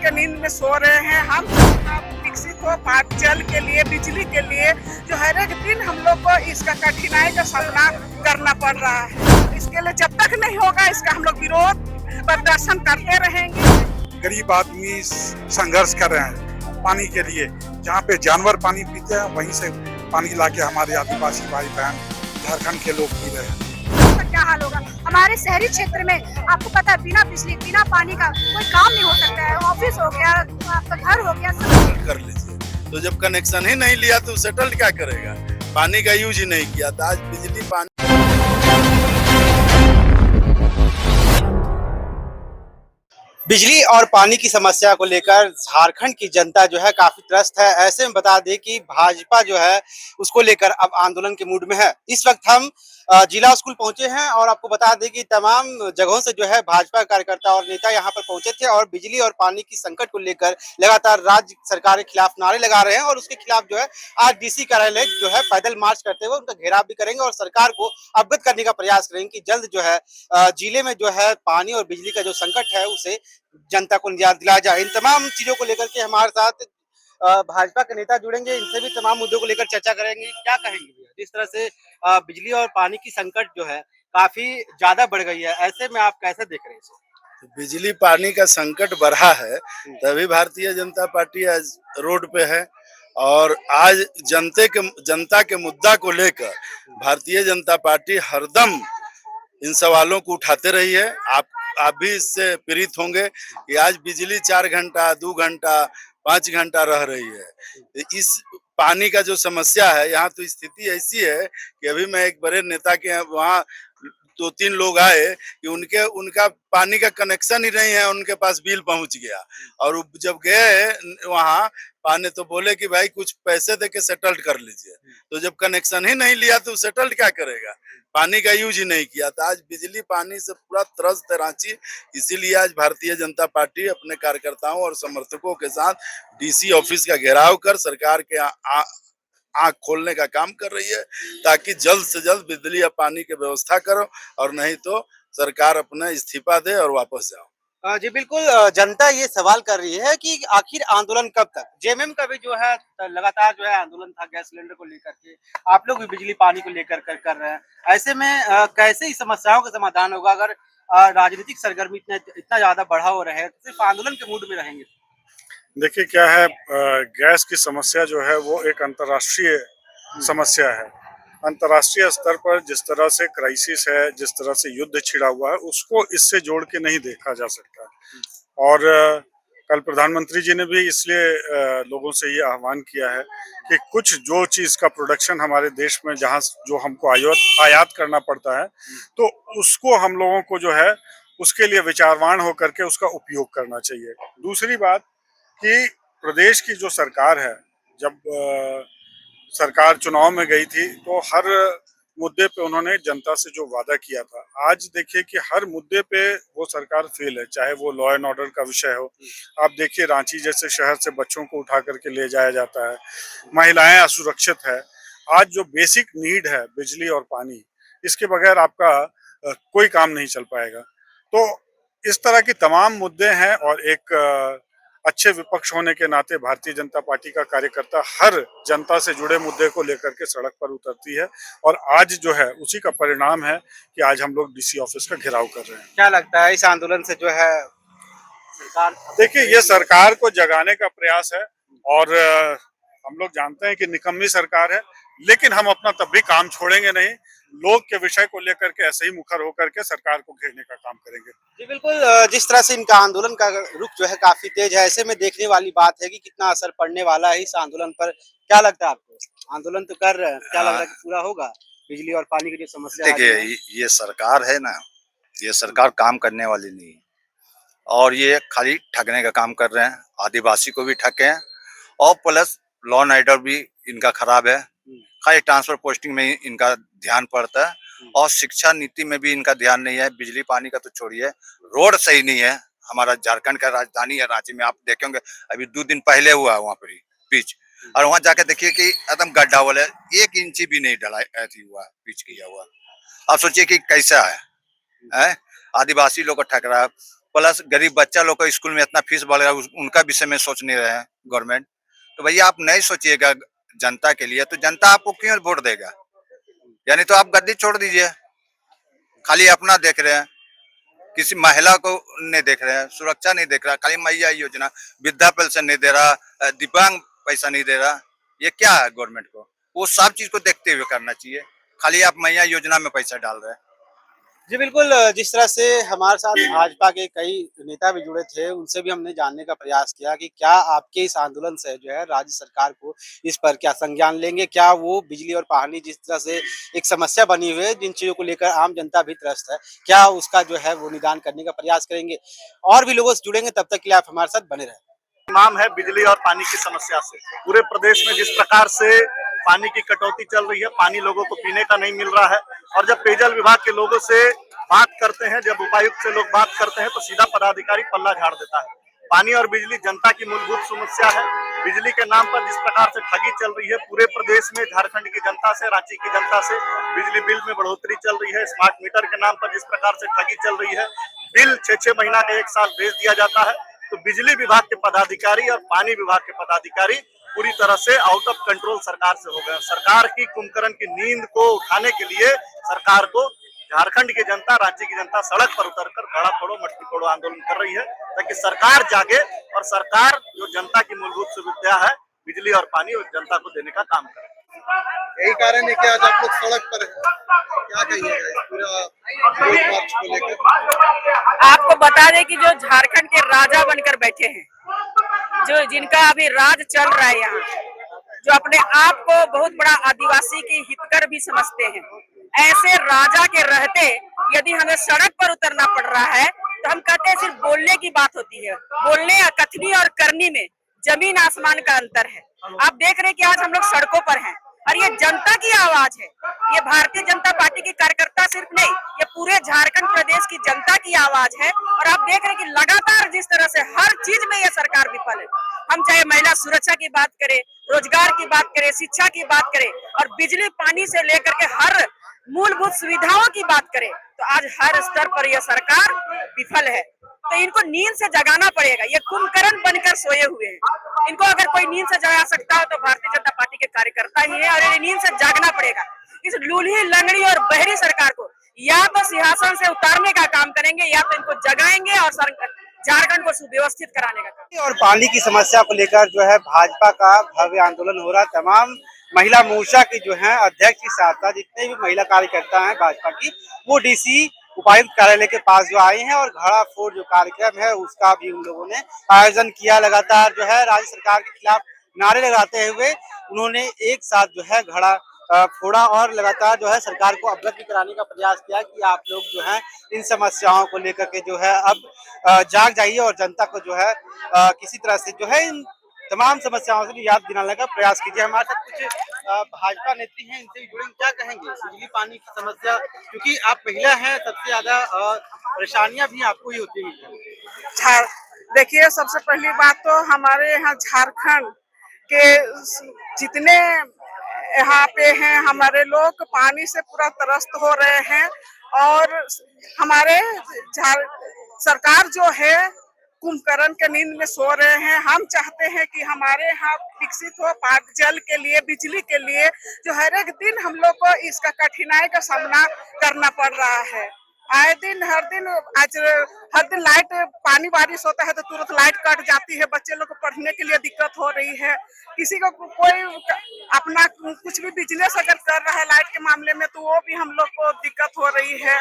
के नींद में सो रहे हैं। हम विकसित हो भारत जल के लिए, बिजली के लिए जो हर एक दिन हम लोग को इसका कठिनाई का सामना करना पड़ रहा है। इसके लिए जब तक नहीं होगा इसका हम लोग विरोध प्रदर्शन करते रहेंगे। गरीब आदमी संघर्ष कर रहे हैं पानी के लिए। जहाँ पे जानवर पानी पीते हैं वहीं से पानी लाके हमारे आदिवासी भाई बहन झारखंड के लोग पी रहे हैं। क्या हाल होगा हमारे शहरी क्षेत्र में। आपको पता है बिना बिजली बिना पानी का कोई काम नहीं हो सकता है। ऑफिस हो गया, आपका घर हो गया, सब कर लीजिए। तो जब कनेक्शन ही नहीं लिया तो सेटल क्या करेगा? पानी का यूज ही नहीं किया तो आज बिजली पानी। बिजली और पानी की समस्या को लेकर झारखंड की जनता जो है काफी त्रस्त है। ऐसे में बता दें कि भाजपा जो है उसको लेकर अब आंदोलन के मूड में है। इस वक्त हम जिला स्कूल पहुंचे हैं और आपको बता दें कि तमाम जगहों से जो है भाजपा कार्यकर्ता और नेता यहां पर पहुंचे थे और बिजली और पानी की संकट को लेकर लगातार राज्य सरकार के खिलाफ नारे लगा रहे हैं और उसके खिलाफ जो है आज डीसी कार्यालय जो है पैदल मार्च करते हुए उनका घेराव भी करेंगे और सरकार को अवगत करने का प्रयास करेंगे कि जल्द जो है जिले में जो है पानी और बिजली का जो संकट है उसे जनता को निजात दिलाया जाए। इन तमाम चीजों को लेकर के हमारे साथ भाजपा के नेता जुड़ेंगे, इनसे भी तमाम मुद्दों को लेकर चर्चा करेंगे। क्या कहेंगे भैया? जिस तरह से बिजली और पानी की संकट जो है काफी ज्यादा बढ़ गई है, ऐसे में आप कैसे देख रहे हैं इसे? बिजली पानी का संकट बढ़ा है तभी भारतीय जनता पार्टी आज रोड पे है और आज जनता के मुद्दा को लेकर भारतीय जनता पार्टी हरदम इन सवालों को उठाते रही है। आप भी इससे पीड़ित होंगे कि आज बिजली 4 घंटा 2 घंटा 5 घंटा रह रही है। इस पानी का जो समस्या है यहाँ तो स्थिति ऐसी है कि अभी मैं एक बड़े नेता के वहाँ 2-3 लोग आए कि उनका पानी का कनेक्शन ही नहीं है, उनके पास बिल पहुंच गया और जब गए वहाँ पानी तो बोले कि भाई कुछ पैसे दे के सेटल्ड कर लीजिए। तो जब कनेक्शन ही नहीं लिया तो सेटल्ड क्या करेगा? पानी का यूज ही नहीं किया। तो आज बिजली पानी से पूरा त्रस्त है रांची। इसीलिए आज भारतीय जनता पार्टी अपने कार्यकर्ताओं और समर्थकों के साथ डीसी ऑफिस का घेराव कर सरकार के आंख खोलने का काम कर रही है ताकि जल्द से जल्द बिजली या पानी की व्यवस्था करो और नहीं तो सरकार अपना इस्तीफा दे और वापस जाओ। जी बिल्कुल, जनता ये सवाल कर रही है कि आखिर आंदोलन कब तक? जेएमएम का भी जो है लगातार जो है आंदोलन था गैस सिलेंडर को लेकर के, आप लोग भी बिजली पानी को लेकर कर रहे हैं। ऐसे में कैसे इस समस्याओं का समाधान होगा अगर राजनीतिक सरगर्मी इतना ज्यादा बढ़ा हो रहे हैं तो सिर्फ आंदोलन के मूड में रहेंगे? देखिए क्या है, गैस की समस्या जो है वो एक अंतर्राष्ट्रीय समस्या है। अंतर्राष्ट्रीय स्तर पर जिस तरह से क्राइसिस है, जिस तरह से युद्ध छिड़ा हुआ है, उसको इससे जोड़ के नहीं देखा जा सकता। और कल प्रधानमंत्री जी ने भी इसलिए लोगों से ये आह्वान किया है कि कुछ जो चीज़ का प्रोडक्शन हमारे देश में जहाँ जो हमको आयात करना पड़ता है तो उसको हम लोगों को जो है उसके लिए विचारवान होकर के उसका उपयोग करना चाहिए। दूसरी बात कि प्रदेश की जो सरकार है, जब सरकार चुनाव में गई थी तो हर मुद्दे पे उन्होंने जनता से जो वादा किया था, आज देखिए कि हर मुद्दे पे वो सरकार फेल है। चाहे वो लॉ एंड ऑर्डर का विषय हो, आप देखिए रांची जैसे शहर से बच्चों को उठा करके ले जाया जाता है, महिलाएं असुरक्षित है। आज जो बेसिक नीड है बिजली और पानी, इसके बगैर आपका कोई काम नहीं चल पाएगा। तो इस तरह की तमाम मुद्दे हैं और एक अच्छे विपक्ष होने के नाते भारतीय जनता पार्टी का कार्यकर्ता हर जनता से जुड़े मुद्दे को लेकर के सड़क पर उतरती है और आज जो है उसी का परिणाम है कि आज हम लोग डीसी ऑफिस का घेराव कर रहे हैं। क्या लगता है इस आंदोलन से जो है सरकार? देखिए ये सरकार को जगाने का प्रयास है और हम लोग जानते हैं कि निकम्मी सरकार है, लेकिन हम अपना तब भी काम छोड़ेंगे नहीं। लोग के विषय को लेकर के ऐसे ही मुखर होकर के सरकार को घेरने का काम करेंगे। जी बिल्कुल, जिस तरह से इनका आंदोलन का रुख जो है काफी तेज है, ऐसे में देखने वाली बात है कि कितना असर पड़ने वाला है इस आंदोलन पर। क्या लगता है आपको? आंदोलन तो कर रहे हैं, क्या लग रहा है कि पूरा होगा बिजली और पानी की जो समस्या? देखिए ये सरकार है ना, ये सरकार काम करने वाली नहीं है और ये खाली ठगने का काम कर रहे हैं। आदिवासी को भी ठगे हैं और प्लस लॉ एंड ऑर्डर भी इनका खराब है। खाली ट्रांसफर पोस्टिंग में इनका ध्यान पड़ता है और शिक्षा नीति में भी इनका ध्यान नहीं है। बिजली पानी का तो छोड़िए, रोड सही नहीं है। हमारा झारखंड का राजधानी है रांची में, आप देखेंगे अभी 2 दिन पहले हुआ है वहाँ पर पिच, और वहाँ जाके देखिए कि एकदम गड्ढा वाले 1 इंची भी नहीं डला हुआ पिच किया हुआ। आप सोचिए कि कैसा है? आदिवासी लोग को ठग रहा है। प्लस गरीब बच्चा लोग का स्कूल में इतना फीस बढ़ रहा है, उनका विषय में सोच नहीं रहे हैं गवर्नमेंट। तो भैया आप नहीं सोचिएगा जनता के लिए, तो जनता आपको क्यों वोट देगा? यानी तो आप गद्दी छोड़ दीजिए, खाली अपना देख रहे हैं, किसी महिला को नहीं देख रहे हैं, सुरक्षा नहीं देख रहा, खाली मैया योजना, वृद्धा पेंशन नहीं दे रहा, दिव्यांग पैसा नहीं दे रहा। ये क्या है गवर्नमेंट को? वो सब चीज को देखते हुए करना चाहिए, खाली आप मैया योजना में पैसा डाल रहे हैं। जी बिल्कुल, जिस तरह से हमारे साथ भाजपा के कई नेता भी जुड़े थे, उनसे भी हमने जानने का प्रयास किया कि क्या आपके इस आंदोलन से जो है राज्य सरकार को इस पर क्या संज्ञान लेंगे, क्या वो बिजली और पानी जिस तरह से एक समस्या बनी हुई है, जिन चीजों को लेकर आम जनता भी त्रस्त है, क्या उसका जो है वो निदान करने का प्रयास करेंगे। और भी लोगों से जुड़ेंगे, तब तक के लिए आप हमारे साथ बने रहें। तमाम है बिजली और पानी की समस्या से। पूरे प्रदेश में जिस प्रकार से पानी की कटौती चल रही है, पानी लोगों को पीने का नहीं मिल रहा है, और जब पेयजल विभाग के लोगों से बात करते हैं, जब उपायुक्त से लोग बात करते हैं, तो सीधा पदाधिकारी पल्ला झाड़ देता है। पानी और बिजली जनता की मूलभूत समस्या है। बिजली के नाम पर जिस प्रकार से ठगी चल रही है, पूरे प्रदेश में झारखंड की जनता से, रांची की जनता से बिजली बिल में बढ़ोतरी चल रही है। स्मार्ट मीटर के नाम पर जिस प्रकार से ठगी चल रही है, बिल 6-6 महीना का 1 साल भेज दिया जाता है। तो बिजली विभाग के पदाधिकारी और पानी विभाग के पदाधिकारी पूरी तरह से आउट ऑफ कंट्रोल सरकार से हो गए। सरकार की कुंभकर्ण की नींद को उठाने के लिए सरकार को झारखंड की जनता, राज्य की जनता सड़क पर उतरकर घड़ा फोड़ो मटकी फोड़ो आंदोलन कर रही है, ताकि सरकार जागे और सरकार जो जनता की मूलभूत सुविधा है बिजली और पानी, और जनता को देने का काम करे। यही कारण है कि आज आप लोग सड़क पर हैं। क्या कहिएगा इस पूरा विरोध मार्च को लेकर? आपको बता दें कि जो झारखंड के राजा बनकर बैठे हैं, जो जिनका अभी राज चल रहा है यहाँ, जो अपने आप को बहुत बड़ा आदिवासी की हितकर भी समझते हैं, ऐसे राजा के रहते यदि हमें सड़क पर उतरना पड़ रहा है, तो हम कहते हैं सिर्फ बोलने की बात होती है। बोलने या कथनी और करनी में जमीन आसमान का अंतर है। आप देख रहे हैं कि आज हम लोग सड़कों पर हैं, और ये जनता की आवाज है। ये भारतीय जनता पार्टी के कार्यकर्ता सिर्फ नहीं, ये पूरे झारखंड प्रदेश की जनता की आवाज है। और आप देख रहे हैं कि लगातार जिस तरह से हर चीज में ये सरकार विफल है। हम चाहे महिला सुरक्षा की बात करें, रोजगार की बात करें, शिक्षा की बात करें, और बिजली पानी से लेकर के हर मूलभूत सुविधाओं की बात करें, तो आज हर स्तर पर यह सरकार विफल है। तो इनको नींद से जगाना पड़ेगा। ये कुंभकर्ण बनकर सोए हुए हैं। इनको अगर कोई नींद से जगा सकता हो तो भारतीय जनता पार्टी के कार्यकर्ता ही है, और इन्हें नींद से जागना पड़ेगा। इस लूल्ही, लंगड़ी और बहरी सरकार को या तो सिंहासन से उतारने का काम करेंगे, या तो इनको जगाएंगे और झारखंड को सुव्यवस्थित कराने का काम। और पानी की समस्या को लेकर जो है भाजपा का भव्य आंदोलन हो रहा है। तमाम महिला मोर्चा की जो है अध्यक्ष के साथ साथ जितने भी महिला कार्यकर्ता हैं भाजपा की, वो डीसी उपायुक्त कार्यालय के पास जो आए हैं, और घड़ा फोड़ जो कार्यक्रम है उसका भी उन लोगों ने आयोजन किया। लगातार जो है राज्य सरकार के खिलाफ नारे लगाते हुए उन्होंने एक साथ जो है घड़ा फोड़ा, और लगातार जो है सरकार को अवगत भी कराने का प्रयास किया कि आप लोग जो है इन समस्याओं को लेकर के जो है अब जाग जाइए, और जनता को जो है किसी तरह से जो है इन तमाम समस्याओं से याद दिलाने का प्रयास कीजिए। हमारे साथ कुछ भाजपा नेत्री हैं, इनसे भी जुड़ेंगे। क्या कहेंगे बिजली पानी की समस्या, क्योंकि आप महिला हैं, सबसे ज्यादा परेशानियां भी आपको ही होती है। देखिए, सबसे पहली बात तो हमारे यहाँ झारखंड के जितने यहाँ पे हैं हमारे लोग पानी से पूरा त्रस्त हो रहे हैं, और हमारे सरकार जो है कुंभकर्ण के नींद में सो रहे हैं। हम चाहते हैं कि हमारे यहाँ विकसित हो जल के लिए, बिजली के लिए, जो हर एक दिन हम लोग को इसका कठिनाई का सामना करना पड़ रहा है। आए दिन हर दिन हर दिन लाइट, पानी बारिश होता है तो तुरंत लाइट कट जाती है। बच्चे लोग को पढ़ने के लिए दिक्कत हो रही है। किसी को कोई अपना कुछ भी बिजनेस अगर कर रहा है लाइट के मामले में, तो वो भी हम लोग को दिक्कत हो रही है।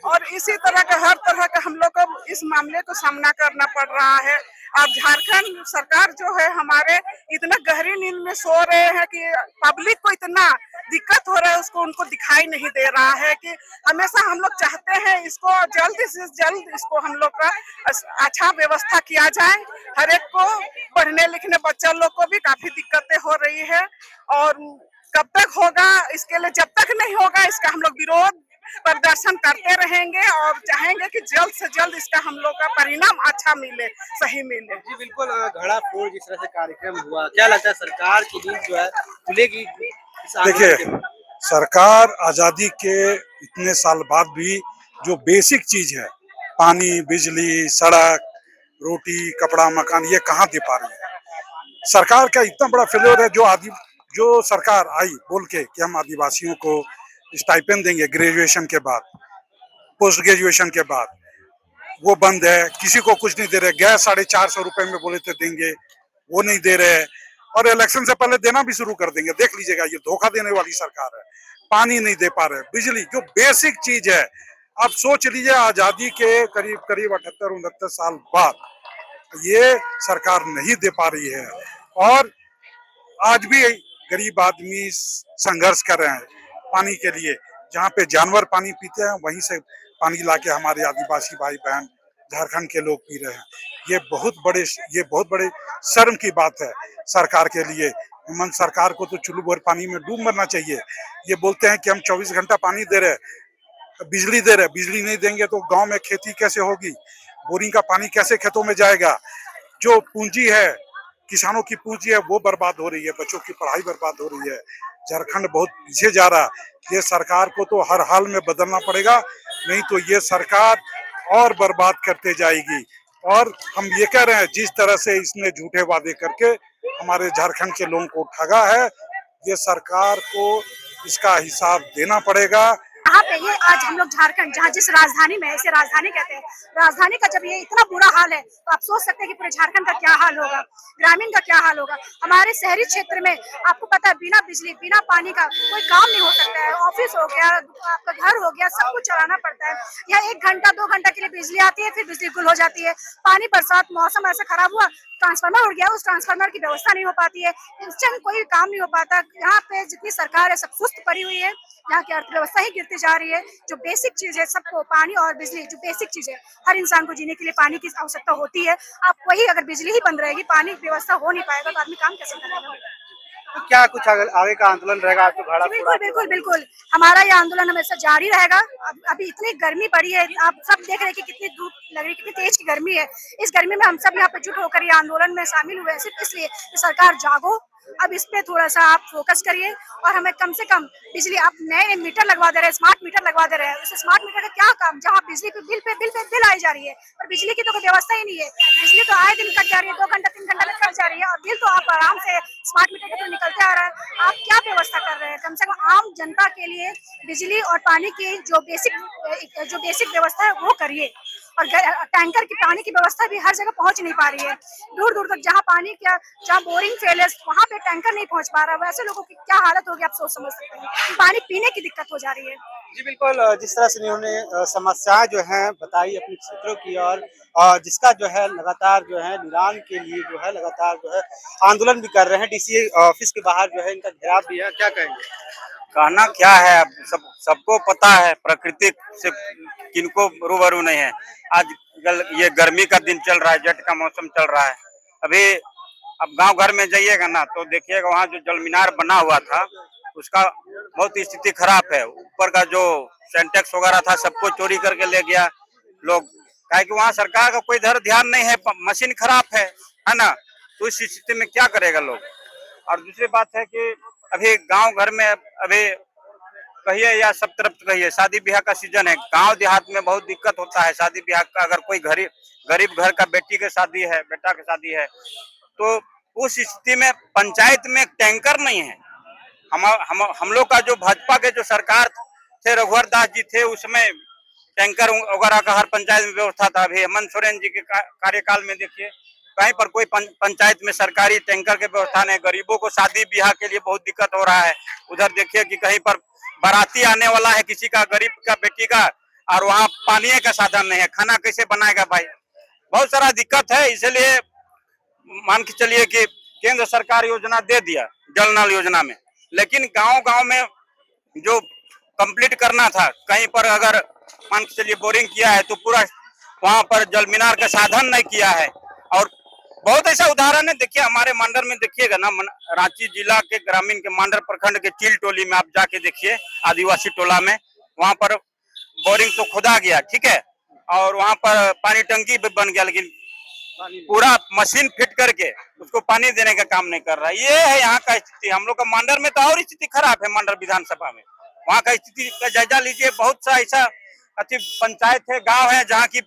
और इसी तरह का हर तरह का हम लोग को इस मामले को सामना करना पड़ रहा है। अब झारखंड सरकार जो है हमारे इतना गहरी नींद में सो रहे हैं कि पब्लिक को इतना दिक्कत हो रहा है, उसको उनको दिखाई नहीं दे रहा है। कि हमेशा हम लोग चाहते हैं इसको जल्द से जल्द इसको हम लोग का अच्छा व्यवस्था किया जाए। हर एक को पढ़ने लिखने बच्चा लोग को भी काफी दिक्कतें हो रही है, और कब तक होगा इसके लिए, जब तक नहीं होगा इसका हम लोग विरोध प्रदर्शन करते रहेंगे, और चाहेंगे कि जल्द से जल्द इसका हम लोग का परिणाम अच्छा मिले, सही मिले। जी बिल्कुल, घड़ा फोड़ जिस तरह से कार्यक्रम हुआ, क्या लगता है सरकार की नींद जो है खुलेगी? देखिए, सरकार आजादी के इतने साल बाद भी जो बेसिक चीज है पानी, बिजली, सड़क, रोटी, कपड़ा, मकान ये कहाँ दे पा रही है। सरकार का इतना बड़ा फेलियर है। जो सरकार आई बोल के कि हम आदिवासियों को स्टाइपेंड देंगे ग्रेजुएशन के बाद, पोस्ट ग्रेजुएशन के बाद, वो बंद है। किसी को कुछ नहीं दे रहे। गैस 450 रुपए में बोले थे देंगे, वो नहीं दे रहे। और इलेक्शन से पहले देना भी शुरू कर देंगे। देख लीजिएगा, ये धोखा देने वाली सरकार है। पानी नहीं दे पा रहे, बिजली जो बेसिक चीज है। आप सोच लीजिए, आजादी के करीब करीब 78-69 साल बाद ये सरकार नहीं दे पा रही है। और आज भी गरीब आदमी संघर्ष कर रहे हैं पानी के लिए। जहाँ पे जानवर पानी पीते हैं, वहीं से पानी लाके हमारे आदिवासी भाई बहन झारखंड के लोग पी रहे हैं। ये बहुत बड़े शर्म की बात है सरकार के लिए। हेमंत सरकार को तो चुल्लू भर पानी में डूब मरना चाहिए। ये बोलते हैं कि हम 24 घंटा पानी दे रहे हैं, बिजली दे रहे हैं। बिजली नहीं देंगे तो गांव में खेती कैसे होगी, बोरिंग का पानी कैसे खेतों में जाएगा। जो पूंजी है, किसानों की पूंजी है, वो बर्बाद हो रही है। बच्चों की पढ़ाई बर्बाद हो रही है। झारखंड बहुत पीछे जा रहा है। ये सरकार को तो हर हाल में बदलना पड़ेगा, नहीं तो ये सरकार और बर्बाद करते जाएगी। और हम ये कह रहे हैं, जिस तरह से इसने झूठे वादे करके हमारे झारखंड के लोगों को ठगा है, ये सरकार को इसका हिसाब देना पड़ेगा। यहाँ पे ये आज हम लोग झारखंड, जहाँ जिस राजधानी में, इसे राजधानी कहते हैं, राजधानी का जब ये इतना बुरा हाल है, तो आप सोच सकते हैं कि पूरे झारखंड का क्या हाल होगा, ग्रामीण का क्या हाल होगा। हमारे शहरी क्षेत्र में आपको पता है, बिना बिजली बिना पानी का कोई काम नहीं हो सकता है। ऑफिस हो गया, आपका घर हो गया, सब कुछ चलाना पड़ता है। यहाँ 1 घंटा 2 घंटा के लिए बिजली आती है, फिर बिजली गुल हो जाती है। पानी, बरसात, मौसम ऐसा खराब हुआ, ट्रांसफार्मर उड़ गया, उस ट्रांसफार्मर की व्यवस्था नहीं हो पाती है। इंस्टेंट कोई काम नहीं हो पाता। यहाँ पे जितनी सरकार है सब सुस्त पड़ी हुई है। यहाँ की अर्थव्यवस्था ही गिरती जा रही है। जो बेसिक चीज है, सबको पानी और बिजली, जो बेसिक चीज है, हर इंसान को जीने के लिए पानी की आवश्यकता होती है। आप वही, अगर बिजली ही बंद रहेगी, पानी की व्यवस्था हो नहीं पाएगा, तो आदमी काम कैसे करेगा। तो क्या कुछ आगे का आंदोलन रहेगा? आज तो भाड़ा बिल्कुल बिल्कुल बिल्कुल, हमारा ये आंदोलन हमेशा जारी रहेगा। अभी इतनी गर्मी पड़ी है, आप सब देख रहे हैं कि कितनी धूप लग रही है, कितनी तेज की गर्मी है। इस गर्मी में हम सब यहाँ पे जुट होकर ये आंदोलन में शामिल हुए हैं, सिर्फ इसलिए कि सरकार जागो। अब इस पे थोड़ा सा आप फोकस करिए, और हमें कम से कम बिजली, आप नए मीटर लगवा दे रहे हैं, स्मार्ट मीटर लगवा दे रहे हैं। उस स्मार्ट मीटर का क्या काम, जहाँ बिजली पे बिल आई जा रही है, और बिजली की तो कोई व्यवस्था ही नहीं है। बिजली तो आए दिन कट जा रही है, 2 घंटा 3 घंटा में कट जा रही है, और बिल तो आप आराम से स्मार्ट मीटर के थ्रू निकलते आ रहा है। आप क्या व्यवस्था कर रहे हैं? कम से कम आम जनता के लिए बिजली और पानी की जो बेसिक व्यवस्था है वो करिए। और टैंकर की पानी की व्यवस्था भी हर जगह पहुंच नहीं पा रही है। दूर दूर तक जहाँ बोरिंग फेल है, वहाँ पे टैंकर नहीं पहुंच पा रहा है। वैसे लोगों की क्या हालत होगी, आप सोच समझ सकते हैं। पानी पीने की दिक्कत हो जा रही है। जी बिल्कुल, जिस तरह से इन्होंने समस्याएं जो हैं बताई अपने क्षेत्रों की, और जिसका जो है लगातार जो है निदान के लिए जो है लगातार जो है आंदोलन भी कर रहे हैं। डीसी ऑफिस के बाहर जो है इनका घेराव भी है। क्या कहेंगे? कहना क्या है, अब सबको पता है, प्रकृति से किनको रूबरू नहीं है। आज ये गर्मी का दिन चल रहा है, जेठ का मौसम चल रहा है। अभी अब गांव घर में जाइएगा ना, तो देखिएगा वहाँ जो जल मीनार बना हुआ था, उसका बहुत स्थिति खराब है। ऊपर का जो सेंटेक्स वगैरह था, सबको चोरी करके ले गया लोग। काहे कि वहाँ सरकार का कोई इधर ध्यान नहीं है, मशीन खराब है ना। तो इस स्थिति में क्या करेगा लोग। और दूसरी बात है कि अभी गांव घर में, अभी कहिए या सब तरफ कहिए, शादी ब्याह का सीजन है। गांव देहात में बहुत दिक्कत होता है शादी ब्याह का। अगर कोई गरीब घर का बेटी की शादी है, बेटा की शादी है, तो उस स्थिति में पंचायत में टैंकर नहीं है। हम लोग का जो भाजपा के जो सरकार थे, रघुवर दास जी थे, उसमें टैंकर वगैरह का हर पंचायत में व्यवस्था था। अभी हेमंत सोरेन जी के कार्यकाल में देखिए, कहीं पर कोई पंचायत में सरकारी टैंकर की व्यवस्था नहीं। गरीबों को शादी ब्याह के लिए बहुत दिक्कत हो रहा है। उधर देखिए कि कहीं पर बाराती आने वाला है किसी का, गरीब का बेटी का, और वहाँ पानी का साधन नहीं है। खाना कैसे बनाएगा भाई? बहुत सारा दिक्कत है। इसलिए मान के चलिए कि केंद्र सरकार योजना दे दिया जल नल योजना में, लेकिन गांव में जो कंप्लीट करना था, कहीं पर अगर मान के चलिए बोरिंग किया है, तो पूरा वहां पर जल मीनार का साधन नहीं किया है। और बहुत ऐसा उदाहरण है, देखिए हमारे मांडर में देखिएगा ना, रांची जिला के ग्रामीण के मांडर प्रखंड के चील टोली में आप जाके देखिए, आदिवासी टोला में, वहां पर बोरिंग तो खोदा गया, ठीक है, और वहां पर पानी टंकी भी बन गया, लेकिन पूरा मशीन फिट करके उसको पानी देने का काम नहीं कर रहा है। ये है यहाँ का स्थिति। हम लोग का मांडर में तो और स्थिति खराब है। मांडर विधानसभा में वहाँ का स्थिति का जायजा लीजिए। बहुत सा ऐसा अच्छी पंचायत है, गांव है, जहाँ की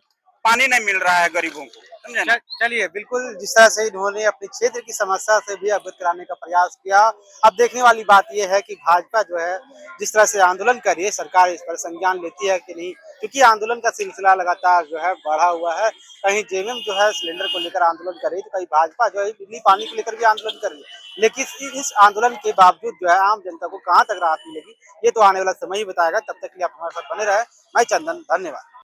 पानी नहीं मिल रहा है गरीबों को, समझे ना। चलिए, बिल्कुल जिस तरह से इन्होंने अपने क्षेत्र की समस्या से भी अवगत कराने का प्रयास किया। अब देखने वाली बात यह है कि भाजपा जो है जिस तरह से आंदोलन कर रही है, सरकार इस पर संज्ञान लेती है कि नहीं, क्योंकि आंदोलन का सिलसिला लगातार जो है बढ़ा हुआ है। कहीं जेएमएम जो है सिलेंडर को लेकर आंदोलन कर रही है, तो कहीं भाजपा जो है बिजली पानी को लेकर भी आंदोलन कर रही है। लेकिन इस आंदोलन के बावजूद जो है आम जनता को कहाँ तक राहत मिलेगी, ये तो आने वाला समय ही बताएगा। तब तक के लिए आप हमारे साथ बने रहे। मैं चंदन, धन्यवाद।